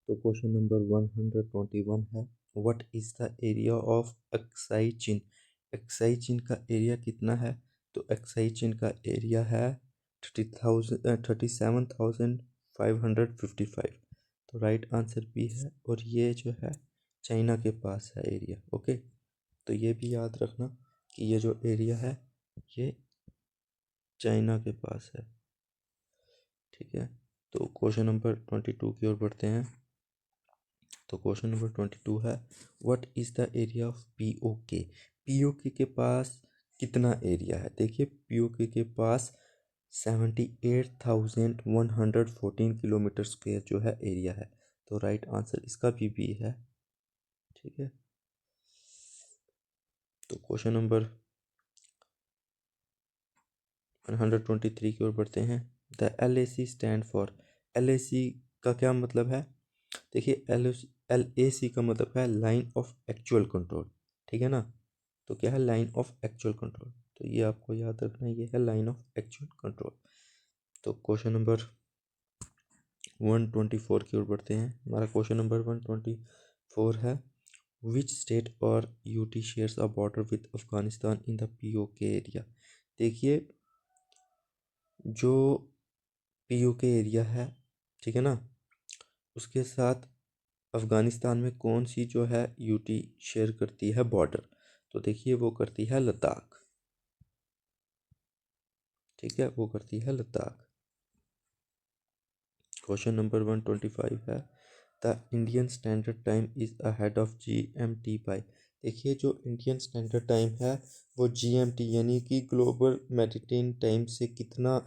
तो question number 121 है, what is the area of एक्साई चीन। एक्साई चीन का एरिया कितना है? तो एक्साई चीन का एरिया है 37,555। तो राइट आंसर बी है, और ये जो है चाइना के पास है एरिया। ओके, तो ये भी याद रखना कि ये जो एरिया है ये चाइना के पास है। ठीक है, तो क्वेश्चन नंबर 22 की ओर बढ़ते हैं। तो क्वेश्चन नंबर 22 है, what is the area of PoK. PoK के पास कितना एरिया है? देखिए, पीओके के पास 78,114 किलोमीटर स्क्वायर जो है एरिया है। तो राइट आंसर इसका भी बी है। ठीक है, तो क्वेश्चन नंबर 123 की ओर बढ़ते हैं। The LAC stand for. LAC का क्या मतलब है? देखिए, LAC का मतलब है लाइन ऑफ एक्चुअल कंट्रोल। ठीक है ना, तो क्या है? Line of actual control. तो ये आपको याद रखना है, ये है लाइन ऑफ एक्चुअल कंट्रोल। तो क्वेश्चन नंबर 124 की ओर बढ़ते हैं। हमारा क्वेश्चन नंबर 124 है, विच स्टेट और UT shares a border with Afghanistan in the PoK area. देखिए, जो पीओके एरिया है, ठीक है ना, उसके साथ अफगानिस्तान में कौन सी जो है यूटी शेयर करती है बॉर्डर? तो देखिए, वो करती है लद्दाख। ठीक है, वो करती है लद्दाख। क्वेश्चन नंबर 125 है, the Indian standard time is ahead of GMT by. देखिए, जो इंडियन स्टैंडर्ड टाइम है वो GMT यानी कि ग्लोबल मेडिटेरियन टाइम से कितना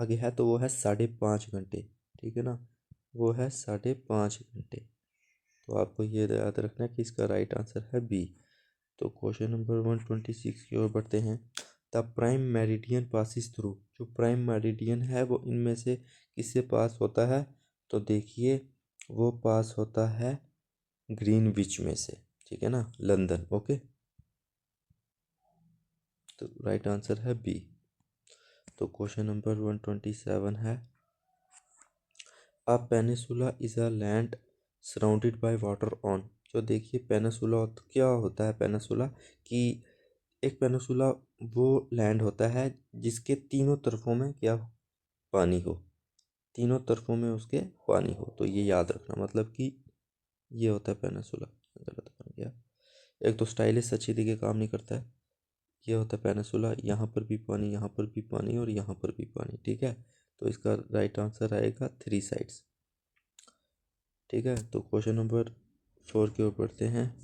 आगे है? तो वो है 5.5 घंटे। ठीक है ना, वो है 5.5 घंटे। तो आपको ये याद रखना है कि इसका राइट आंसर है बी। तो क्वेश्चन नंबर 126 की ओर बढ़ते हैं। The prime meridian passes through. जो प्राइम मेरिडियन है वो इनमें से किससे पास होता है? तो देखिए, वो पास होता है ग्रीनविच में से। ठीक है ना, लंदन। ओके, तो राइट आंसर है बी। तो क्वेश्चन नंबर 127 है, a peninsula is a land surrounded by water on. जो देखिए, पेनिसुला क्या होता है? पेनिसुला कि एक पेनिसुला वो लैंड होता है जिसके तीनों तरफों में क्या पानी हो, तीनों तरफों में उसके पानी हो। तो ये याद रखना, मतलब कि ये होता है पेनिसुला। गलत बन गया, एक तो स्टाइलिश अच्छी तरीके काम नहीं करता है। ये होता है पेनिसुला, यहाँ पर भी पानी, यहाँ पर भी पानी और यहाँ पर भी पानी। ठीक है, तो इसका राइट आंसर आएगा 3 साइड्स। ठीक है, तो क्वेश्चन नंबर 4 की ओर बढ़ते हैं।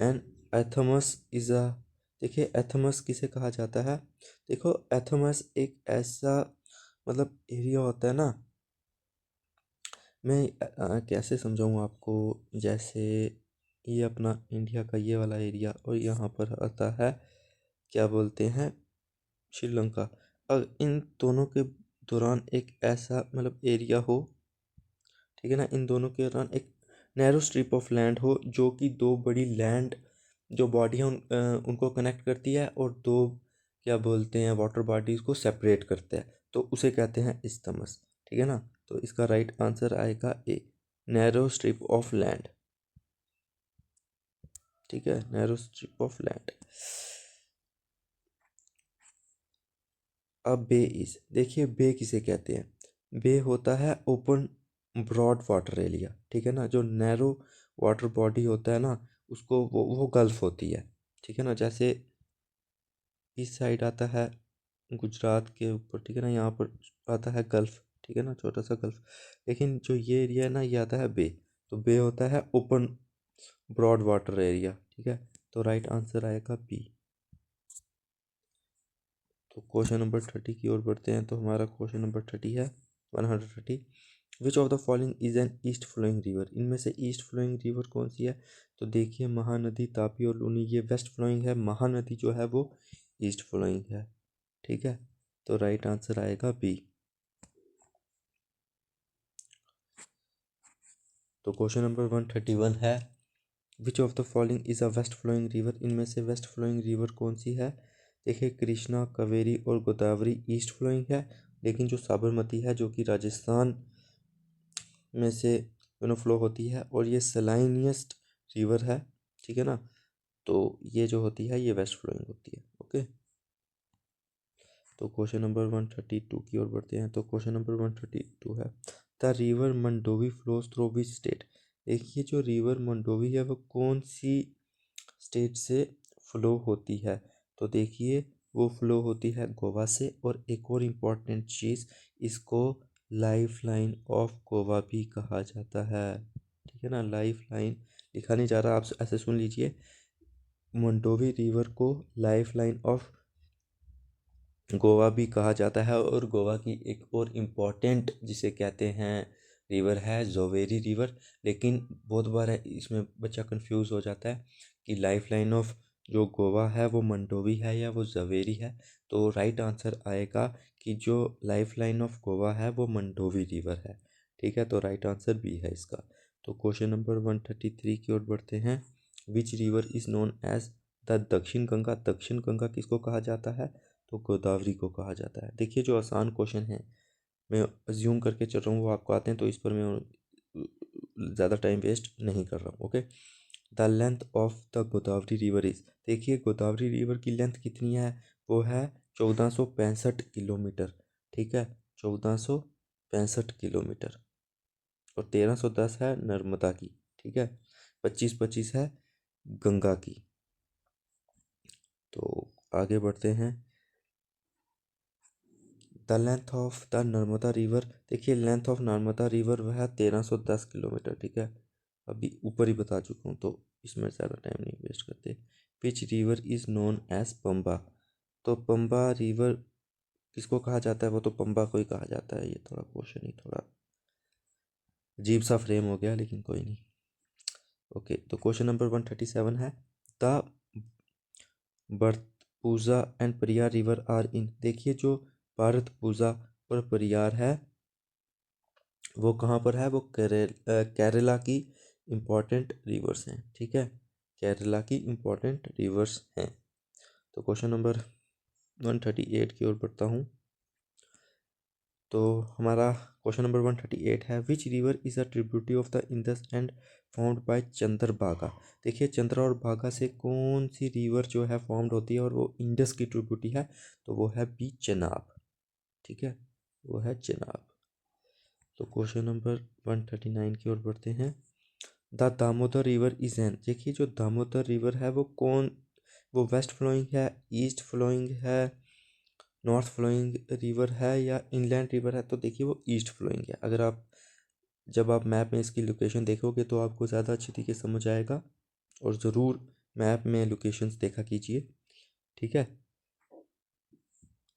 An isthmus is a. देखिए, एथमस किसे कहा जाता है? देखो, एथमस एक ऐसा मतलब एरिया होता है ना, मैं कैसे समझाऊँ आपको। जैसे ये अपना इंडिया का ये वाला एरिया, और यहाँ पर आता है क्या बोलते हैं, श्रीलंका। अगर इन दोनों के दौरान एक ऐसा मतलब एरिया हो, ठीक है ना, इन दोनों के दौरान एक नैरो स्ट्रिप ऑफ लैंड हो जो कि दो बड़ी लैंड जो बॉडियाँ उनको कनेक्ट करती है, और दो क्या बोलते हैं वाटर बॉडीज को सेपरेट करते हैं, तो उसे कहते हैं इस्थमस। ठीक है ना, तो इसका राइट आंसर आएगा ए, नैरो स्ट्रिप ऑफ लैंड। ठीक है, नैरो स्ट्रिप ऑफ लैंड। अब बे इज। देखिए, बे किसे कहते हैं? बे होता है ओपन ब्रॉड वाटर एरिया। ठीक है ना, जो नैरो वाटर बॉडी होता है ना, उसको वो गल्फ होती है। ठीक है ना, जैसे इस साइड आता है गुजरात के ऊपर, ठीक है ना, यहाँ पर आता है गल्फ। ठीक है ना, छोटा सा गल्फ। लेकिन जो ये एरिया है ना, ये आता है बे। तो बे होता है ओपन ब्रॉड वाटर एरिया। ठीक है, तो राइट आंसर आएगा बी। तो क्वेश्चन नंबर 30 की ओर बढ़ते हैं। तो हमारा क्वेश्चन नंबर 30 है, 130। Which of the following is an east flowing river. इनमें से ईस्ट फ्लोइंग रिवर कौन सी है? तो देखिए, महानदी, तापी और लूनी। ये वेस्ट फ्लोइंग है, महानदी जो है वो ईस्ट फ्लोइंग है। ठीक है, तो राइट आंसर आएगा बी। तो क्वेश्चन नंबर 131 है, which of the following is a west flowing river. इनमें से वेस्ट फ्लोइंग रिवर कौन सी है? देखिए, कृष्णा, कावेरी और गोदावरी ईस्ट फ्लोइंग है, लेकिन जो साबरमती है जो कि राजस्थान में से दोनों फ्लो होती है, और ये सलाइनियस्ट रिवर है, ठीक है ना। तो ये जो होती है ये वेस्ट फ्लोइंग होती है। ओके, तो क्वेश्चन नंबर 132 की ओर बढ़ते हैं। तो क्वेश्चन नंबर 132 है, the river Mandovi flows through which state. देखिए जो रिवर मंडोवी है वो कौन सी स्टेट से फ्लो होती है। तो देखिए वो फ्लो होती है गोवा से। और एक और इम्पॉर्टेंट चीज़, इसको लाइफ लाइन ऑफ गोवा भी कहा जाता है, ठीक है ना। लाइफ लाइन लिखा नहीं जा रहा, आप ऐसे सुन लीजिए, मंडोवी रिवर को लाइफ लाइन ऑफ गोवा भी कहा जाता है। और गोवा की एक और इम्पॉर्टेंट जिसे कहते हैं रिवर है जोवेरी रिवर। लेकिन बहुत बार इसमें बच्चा कंफ्यूज हो जाता है कि लाइफ लाइन ऑफ जो गोवा है वो मंडोवी है या वो जोवेरी है। तो राइट आंसर आएगा कि जो लाइफ लाइन ऑफ गोवा है वो मंडोवी रिवर है, ठीक है। तो राइट आंसर बी है इसका। तो क्वेश्चन नंबर 133 की ओर बढ़ते हैं। Which river is known as the Dakshin Ganga. दक्षिण गंगा किसको कहा जाता है, तो गोदावरी को कहा जाता है। देखिए जो आसान क्वेश्चन है मैं अज्यूम करके चल रहा हूँ वो आपको आते हैं, तो इस पर मैं ज़्यादा टाइम वेस्ट नहीं कर रहा हूँ। Okay, the length of the Godavari river is. देखिए गोदावरी रिवर की लेंथ कितनी है, वो है 1465 किलोमीटर, ठीक है, 1465 किलोमीटर। और 1310 है नर्मदा की, ठीक है, 25-25 है गंगा की। तो आगे बढ़ते हैं। The length of the Narmada river. देखिए लेंथ ऑफ नर्मदा रिवर वह है 1310 किलोमीटर, ठीक है, अभी ऊपर ही बता चुका हूँ तो इसमें ज़्यादा टाइम नहीं वेस्ट करते। Which river is known as Pamba. तो पंबा रिवर किसको कहा जाता है, वो तो पंबा को ही कहा जाता है। ये थोड़ा क्वेश्चन ही थोड़ा अजीब सा फ्रेम हो गया, लेकिन कोई नहीं। ओके, तो क्वेश्चन नंबर 137 है, the Bharathapuzha and Pariyar river are in. देखिए जो भरतपुजा और परियार है वो कहाँ पर है, वो केरला की इम्पोर्टेंट रिवर्स हैं, ठीक है, केरला की इम्पोर्टेंट रिवर्स हैं। तो क्वेश्चन नंबर 138 की ओर बढ़ता हूँ। तो हमारा क्वेश्चन नंबर 138 है, which river is a tributary of the Indus and formed by Chandrabhaga. देखिए चंद्र और भागा से कौन सी रिवर जो है फॉर्म्ड होती है और वो इंडस की ट्रिब्यूटरी है, तो वो है बी चेनाब, ठीक है, वो है चेनाब। तो क्वेश्चन नंबर 139 की ओर बढ़ते हैं। The Damodar river is an. देखिए जो दामोदर रिवर है वो वेस्ट फ्लोइंग है, ईस्ट फ्लोइंग है, नॉर्थ फ्लोइंग रिवर है या इनलैंड रिवर है। तो देखिए वो ईस्ट फ्लोइंग है। अगर आप जब आप मैप में इसकी लोकेशन देखोगे तो आपको ज़्यादा अच्छी तरीके से समझ आएगा, और ज़रूर मैप में लोकेशंस देखा कीजिए, ठीक है।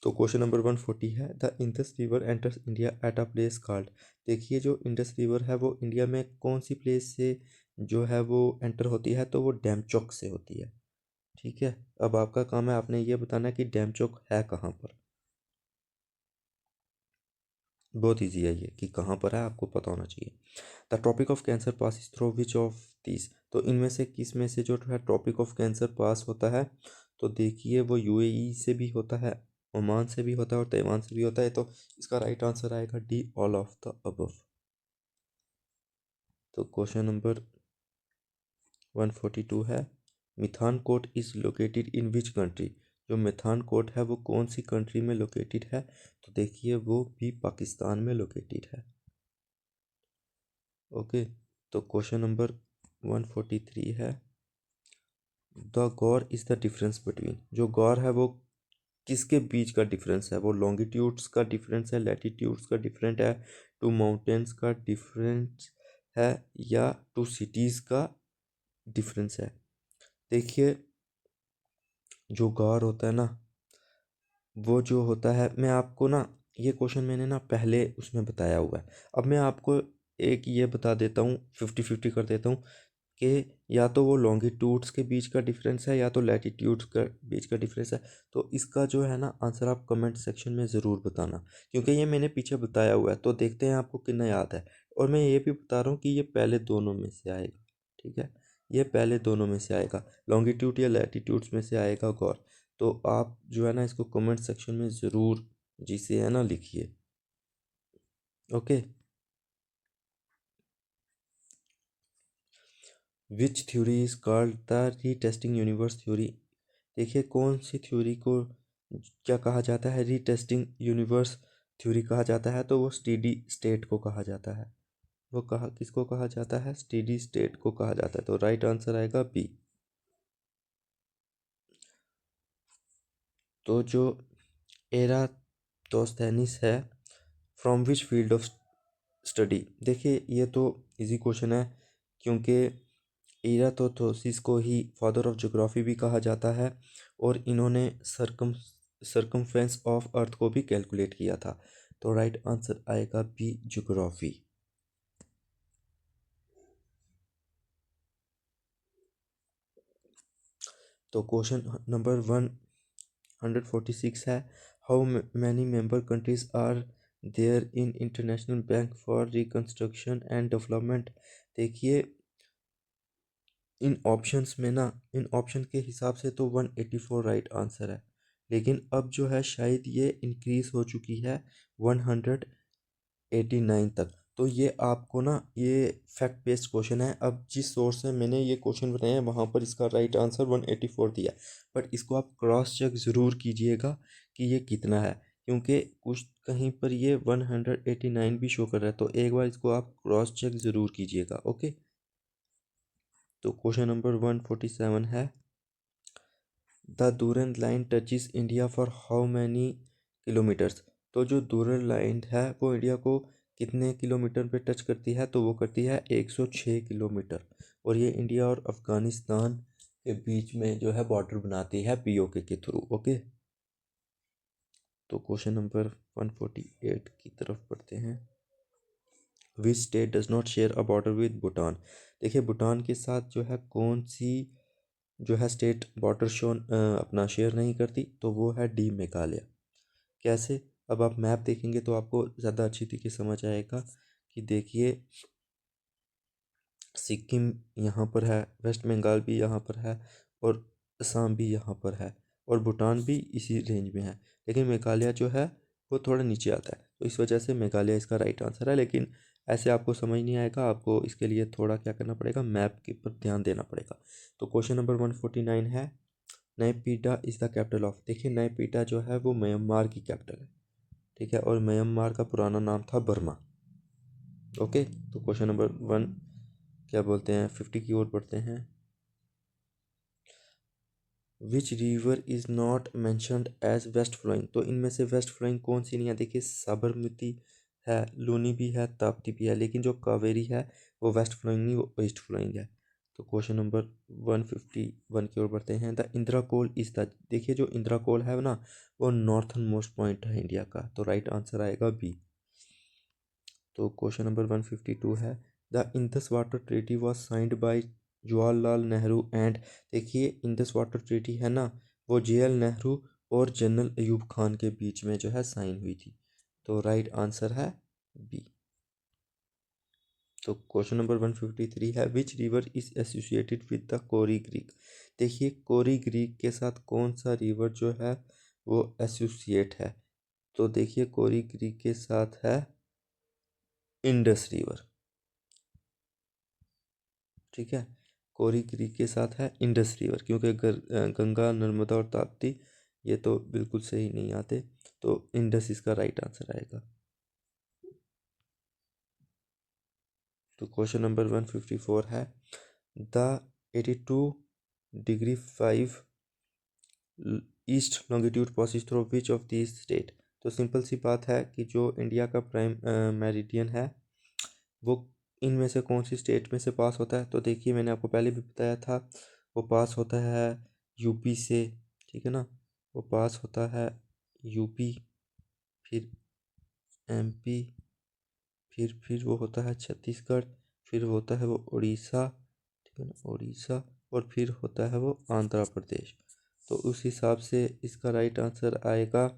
तो क्वेश्चन नंबर 140 है, the Indus river enters India at a place called. देखिए जो इंडस रिवर है वो इंडिया में कौन सी प्लेस से जो है वो एंटर होती है, तो वो डैमचौक से होती है, ठीक है। अब आपका काम है आपने ये बताना है कि डैमचौक है कहाँ पर। बहुत ईजी है ये कि कहाँ पर है, आपको पता होना चाहिए। The topic of cancer pass is through which of this. तो इनमें से किस में से जो है टॉपिक ऑफ कैंसर पास होता है, तो देखिए वो यूएई से भी होता है, ओमान से भी होता है और ताइवान से भी होता है। तो इसका राइट आंसर आएगा D, all of the above. तो क्वेश्चन नंबर 142 है, Mithankot is located in which country. जो मिथानकोट है वो कौन सी कंट्री में लोकेटेड है, तो देखिए वो भी पाकिस्तान में लोकेटेड है। ओके, तो क्वेश्चन नंबर 143 है, the Gaur is the difference between. जो गौर है वो किसके बीच का डिफरेंस है, वो लॉन्गिट्यूड्स का डिफरेंस है, लैटिट्यूड्स का डिफरेंट है, टू माउंटेन्स का डिफरेंस है, या टू सिटीज़ का डिफरेंस है। देखिए जो गौर होता है ना वो जो होता है, मैं आपको ना ये क्वेश्चन मैंने ना पहले उसमें बताया हुआ है। अब मैं आपको एक ये बता देता हूँ, 50-50 कर देता हूँ कि या तो वो लॉन्गिट्यूड्स के बीच का डिफरेंस है या तो लैटिट्यूड्स का बीच का डिफरेंस है। तो इसका जो है ना आंसर आप कमेंट सेक्शन में ज़रूर बताना, क्योंकि ये मैंने पीछे बताया हुआ है। तो देखते हैं आपको कितना याद है। और मैं ये भी बता रहा हूँ कि ये पहले दोनों में से आएगा, ठीक है, ये पहले दोनों में से आएगा, लॉन्गिट्यूड या लैटिट्यूड्स में से आएगा गौर। तो आप जो है ना इसको कमेंट सेक्शन में ज़रूर जिसे है ना लिखिए। Okay, which theory is called the retesting universe theory. देखिए कौन सी थ्योरी को क्या कहा जाता है, रीटेस्टिंग यूनिवर्स थ्योरी कहा जाता है, तो वो स्टेडी स्टेट को कहा जाता है। वो कहा किसको कहा जाता है, स्टेडी स्टेट को कहा जाता है। तो राइट आंसर आएगा बी। तो जो एरातोस्थेनिस है from which field of study. देखिए ये तो इजी क्वेश्चन है, क्योंकि एरातोथोसिस को ही फादर ऑफ ज्योग्राफी भी कहा जाता है, और इन्होंने सरकमफेरेंस ऑफ अर्थ को भी कैलकुलेट किया था। तो राइट आंसर आएगा बी, ज्योग्राफी। तो क्वेश्चन नंबर 146 है, how many member countries are there in international bank for reconstruction and development. देखिए इन ऑप्शन के हिसाब से तो 184 राइट आंसर है, लेकिन अब जो है शायद ये इंक्रीज हो चुकी है 189 तक। तो ये आपको ना, ये फैक्ट बेस्ड क्वेश्चन है। अब जिस सोर्स से मैंने ये क्वेश्चन बनाया है वहाँ पर इसका राइट आंसर 184 दिया है, बट इसको आप क्रॉस चेक ज़रूर कीजिएगा कि ये कितना है, क्योंकि कुछ कहीं पर ये 189 भी शो कर रहा है। तो एक बार इसको आप क्रॉस चेक ज़रूर कीजिएगा। ओके, तो क्वेश्चन नंबर 147 है, the Durand line touches India for how many kilometres. तो जो डूरन लाइन है वो इंडिया को कितने किलोमीटर पे टच करती है, तो वो करती है 106 किलोमीटर, और ये इंडिया और अफगानिस्तान के बीच में जो है बॉर्डर बनाती है पीओके के थ्रू। ओके, तो क्वेश्चन नंबर 148 की तरफ पढ़ते हैं, which state does not share a border with Bhutan. देखिए भूटान के साथ जो है कौन सी जो है स्टेट बॉर्डर अपना शेयर नहीं करती, तो वो है डी, मेघालय। कैसे, अब आप मैप देखेंगे तो आपको ज़्यादा अच्छी तरीके समझ आएगा कि देखिए सिक्किम यहाँ पर है, वेस्ट बंगाल भी यहाँ पर है, और असम भी यहाँ पर है, और भूटान भी इसी रेंज में है, लेकिन मेघालय जो है वो थोड़ा नीचे आता है। तो इस वजह से मेघालय इसका राइट आंसर है, लेकिन ऐसे आपको समझ नहीं आएगा, आपको इसके लिए थोड़ा क्या करना पड़ेगा, मैप के ऊपर ध्यान देना पड़ेगा। तो क्वेश्चन नंबर 149 है, नयपीटा इज़ द कैपिटल ऑफ। देखिए नयपीटा जो है वो म्यांमार की कैपिटल है, ठीक है, और म्यांमार का पुराना नाम था बर्मा। ओके, तो क्वेश्चन नंबर क्या बोलते हैं 50 की ओर बढ़ते हैं, which river is not mentioned as west flowing. तो इनमें से वेस्ट फ्लोइंग कौन सी नहीं है, देखिए साबरमती है, लूनी भी है, ताप्ती भी है, लेकिन जो कावेरी है वो वेस्ट फ्लोइंग नहीं, वो ईस्ट फ्लोइंग है। तो क्वेश्चन नंबर 151 की ओर बढ़ते हैं, the Indira col is the. देखिए जो इंदिरा कोल है ना, वो नॉर्थन मोस्ट पॉइंट है इंडिया का, तो राइट आंसर आएगा बी। तो क्वेश्चन नंबर 152 है, the Indus water treaty was signed by Jawaharlal Nehru and. देखिए इंदस वाटर ट्रीटी है ना, वो JL नेहरू और जनरल अयूब खान के बीच में जो है साइन हुई थी। तो राइट आंसर है बी। तो क्वेश्चन नंबर 153 है, which river is associated with the Kori creek. देखिए कोरी क्रीक के साथ कौन सा रिवर जो है वो एसोसिएट है, तो देखिए कोरी क्रीक के साथ है इंडस रिवर, ठीक है, कोरी क्रीक के साथ है इंडस रिवर, क्योंकि गंगा, नर्मदा और ताप्ती ये तो बिल्कुल सही नहीं आते, तो इंडस इसका राइट आंसर आएगा। तो क्वेश्चन नंबर 154 है, the 82°5 east longitude passes through which of this state. तो सिंपल सी बात है कि जो इंडिया का प्राइम मेरिडियन है वो इनमें से कौन सी स्टेट में से पास होता है, तो देखिए मैंने आपको पहले भी बताया था, वो पास होता है यूपी से, ठीक है ना, वो पास होता है यूपी, फिर MP, फिर वो होता है छत्तीसगढ़, फिर होता है वो उड़ीसा, ठीक है ना, उड़ीसा, और फिर होता है वो आंध्र प्रदेश। तो उस हिसाब से इसका राइट आंसर आएगा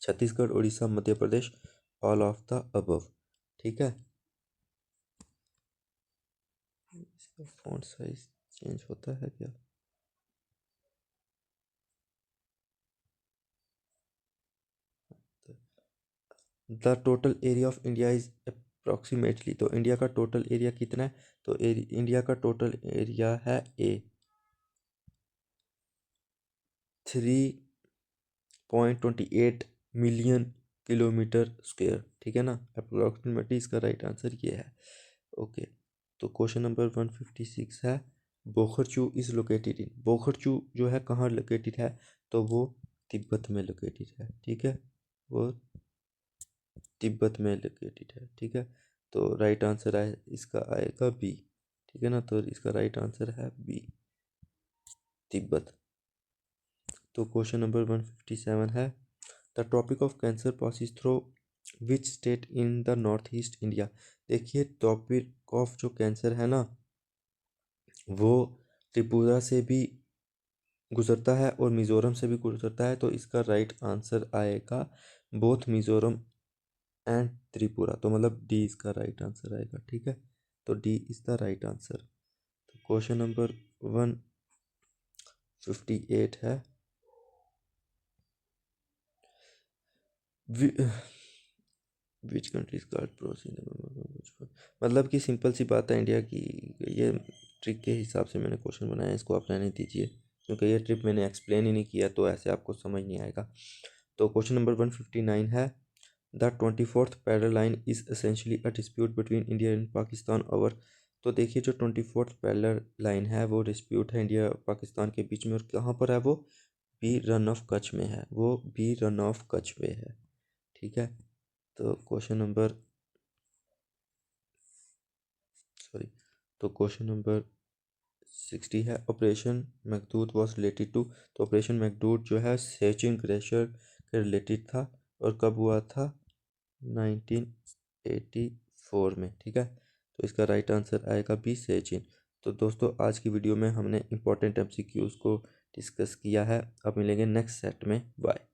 Chhattisgarh, Orissa, Madhya Pradesh, all of the above, ठीक है। इसका फॉन्ट साइज चेंज होता है क्या, the total area of India is approximately. तो इंडिया का टोटल एरिया कितना है? तो इंडिया का टोटल एरिया है 3.28 मिलियन किलोमीटर स्क्वायर, ठीक है ना। अप्रोक्सीमेटली इसका राइट आंसर ये है। ओके, तो क्वेश्चन नंबर 156 है, बोखरचू इज लोकेटेड इन। बोखरचू जो है कहाँ लोकेटेड है? तो वो तिब्बत में लोकेटेड है, ठीक है, वो तिब्बत में लोकेटेड है, ठीक है। तो राइट आंसर है इसका आएगा बी, ठीक है ना। तो इसका राइट आंसर है बी, तिब्बत। तो क्वेश्चन नंबर 157 है, the tropic of cancer passes through which state in the north east India. देखिए ट्रॉपिक ऑफ जो कैंसर है ना, वो त्रिपुरा से भी गुजरता है और मिजोरम से भी गुजरता है। तो इसका राइट आंसर आएगा बोथ मिजोरम एंड त्रिपुरा। तो मतलब डी इसका राइट आंसर आएगा, ठीक है। तो D is the right answer. तो क्वेश्चन नंबर 158 है, विच कंट्रीज कार्ड प्रोसीड। मतलब कि सिंपल सी बात है इंडिया की, ये ट्रिक के हिसाब से मैंने क्वेश्चन बनाया, इसको आप रहने दीजिए क्योंकि ये ट्रिक मैंने एक्सप्लेन ही नहीं किया तो ऐसे आपको समझ नहीं आएगा। तो क्वेश्चन नंबर 159 है, the 24th parallel line is essentially a dispute between India and Pakistan over. तो देखिए जो 24th पैरल लाइन है वो डिस्प्यूट है इंडिया पाकिस्तान के बीच में, और कहाँ पर है वो? बी रन ऑफ कच्छ में है, वो बी रन ऑफ कच्छ में है, ठीक है। तो क्वेश्चन नंबर तो क्वेश्चन नंबर 60 है, ऑपरेशन मैकडूड वॉज रिलेटेड टू। तो ऑपरेशन मैकडूड जो है सेचिन ग्लेशियर के रिलेटेड था, और कब हुआ था? 1984 में, ठीक है। तो इसका राइट आंसर आएगा बी, सेचिन। तो दोस्तों आज की वीडियो में हमने इंपॉर्टेंट एमसीक्यूज को डिस्कस किया है। अब मिलेंगे नेक्स्ट सेट में, बाय।